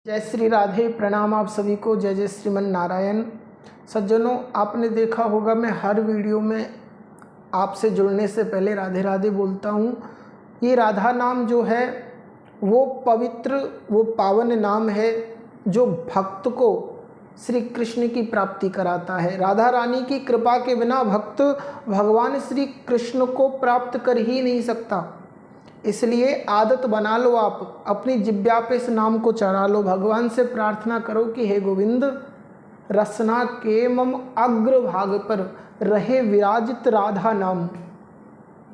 जय श्री राधे। प्रणाम आप सभी को। जय जय श्रीमन नारायण। सज्जनों, आपने देखा होगा मैं हर वीडियो में आपसे जुड़ने से पहले राधे राधे बोलता हूँ। ये राधा नाम जो है वो पवित्र, वो पावन नाम है जो भक्त को श्री कृष्ण की प्राप्ति कराता है। राधा रानी की कृपा के बिना भक्त भगवान श्री कृष्ण को प्राप्त कर ही नहीं सकता। इसलिए आदत बना लो, आप अपनी जिब्या पे इस नाम को चढ़ा लो। भगवान से प्रार्थना करो कि हे गोविंद, रसना के मम अग्र भाग पर रहे विराजित राधा नाम।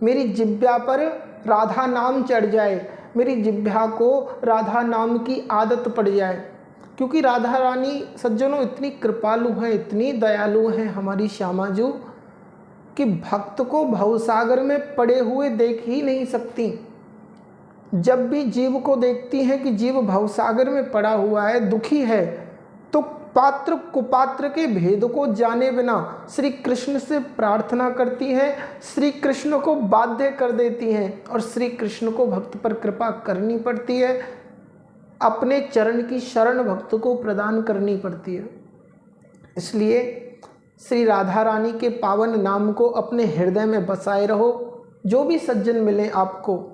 मेरी जिब्या पर राधा नाम चढ़ जाए, मेरी जिब्या को राधा नाम की आदत पड़ जाए। क्योंकि राधा रानी सज्जनों इतनी कृपालु है, इतनी दयालु है हमारी श्यामा जी, कि भक्त को भवसागर में पड़े हुए देख ही नहीं सकती। जब भी जीव को देखती हैं कि जीव भवसागर में पड़ा हुआ है, दुखी है, तो पात्र कुपात्र के भेद को जाने बिना श्री कृष्ण से प्रार्थना करती हैं, श्री कृष्ण को बाध्य कर देती हैं और श्री कृष्ण को भक्त पर कृपा करनी पड़ती है। अपने चरण की शरण भक्त को प्रदान करनी पड़ती है। इसलिए श्री राधा रानी के पावन नाम को अपने हृदय में बसाए रहो। जो भी सज्जन मिले आपको,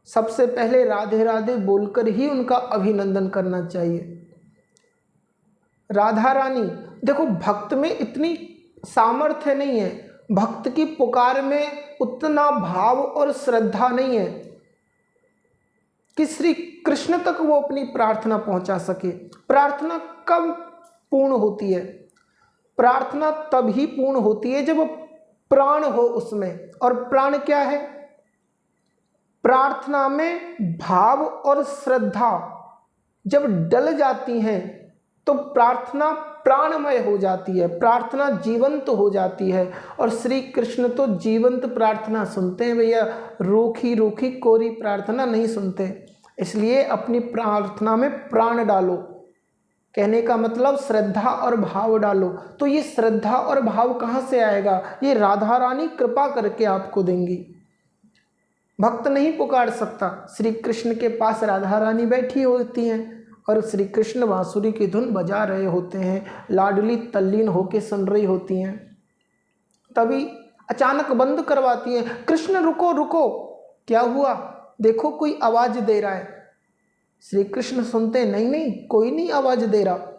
सबसे पहले राधे राधे बोलकर ही उनका अभिनंदन करना चाहिए। राधा रानी देखो, भक्त में इतनी सामर्थ्य नहीं है, भक्त की पुकार में उतना भाव और श्रद्धा नहीं है कि श्री कृष्ण तक वो अपनी प्रार्थना पहुंचा सके। प्रार्थना कब पूर्ण होती है? प्रार्थना तभी पूर्ण होती है जब प्राण हो उसमें। और प्राण क्या है? प्रार्थना में भाव और श्रद्धा जब डल जाती हैं तो प्रार्थना प्राणमय हो जाती है, प्रार्थना जीवंत हो जाती है। और श्री कृष्ण तो जीवंत प्रार्थना सुनते हैं भैया, रूखी रूखी कोरी प्रार्थना नहीं सुनते। इसलिए अपनी प्रार्थना में प्राण डालो। कहने का मतलब श्रद्धा और भाव डालो। तो ये श्रद्धा और भाव कहाँ से आएगा? ये राधा रानी कृपा करके आपको देंगी। भक्त नहीं पुकार सकता। श्री कृष्ण के पास राधा रानी बैठी होती हैं और श्री कृष्ण बांसुरी की धुन बजा रहे होते हैं, लाडली तल्लीन होके सुन रही होती हैं। तभी अचानक बंद करवाती हैं, कृष्ण रुको रुको, क्या हुआ? देखो कोई आवाज दे रहा है। श्री कृष्ण सुनते, नहीं नहीं कोई नहीं आवाज दे रहा।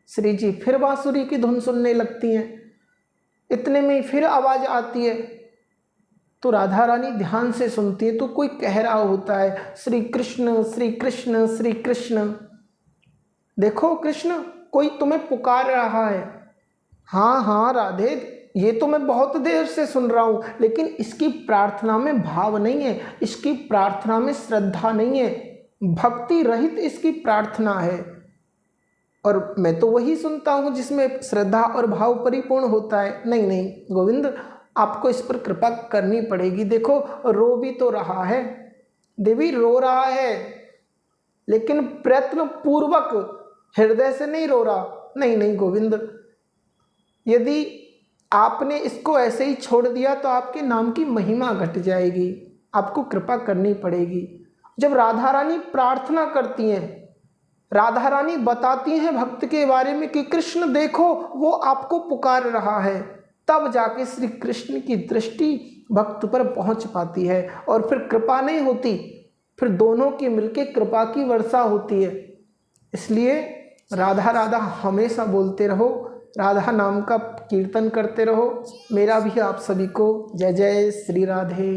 श्री जी फिर बांसुरी की धुन सुनने लगती हैं। इतने में फिर आवाज आती है तो राधा रानी ध्यान से सुनती है, तो कोई कह रहा होता है, श्री कृष्ण श्री कृष्ण श्री कृष्ण। देखो कृष्ण, कोई तुम्हें पुकार रहा है। हाँ हाँ राधे, ये तो मैं बहुत देर से सुन रहा हूँ, लेकिन इसकी प्रार्थना में भाव नहीं है, इसकी प्रार्थना में श्रद्धा नहीं है, भक्ति रहित इसकी प्रार्थना है। और मैं तो वही सुनता हूँ जिसमें श्रद्धा और भाव परिपूर्ण होता है। नहीं नहीं गोविंद, आपको इस पर कृपा करनी पड़ेगी। देखो रो भी तो रहा है, देवी रो रहा है, लेकिन प्रयत्न पूर्वक हृदय से नहीं रो रहा। नहीं नहीं गोविंद, यदि आपने इसको ऐसे ही छोड़ दिया तो आपके नाम की महिमा घट जाएगी, आपको कृपा करनी पड़ेगी। जब राधा रानी प्रार्थना करती हैं, राधा रानी बताती हैं भक्त के बारे में कि कृष्ण देखो वो आपको पुकार रहा है, तब जाके श्री कृष्ण की दृष्टि भक्त पर पहुंच पाती है। और फिर कृपा नहीं होती, फिर दोनों की मिलके कृपा की वर्षा होती है। इसलिए राधा राधा हमेशा बोलते रहो, राधा नाम का कीर्तन करते रहो। मेरा भी आप सभी को जय जय श्री राधे।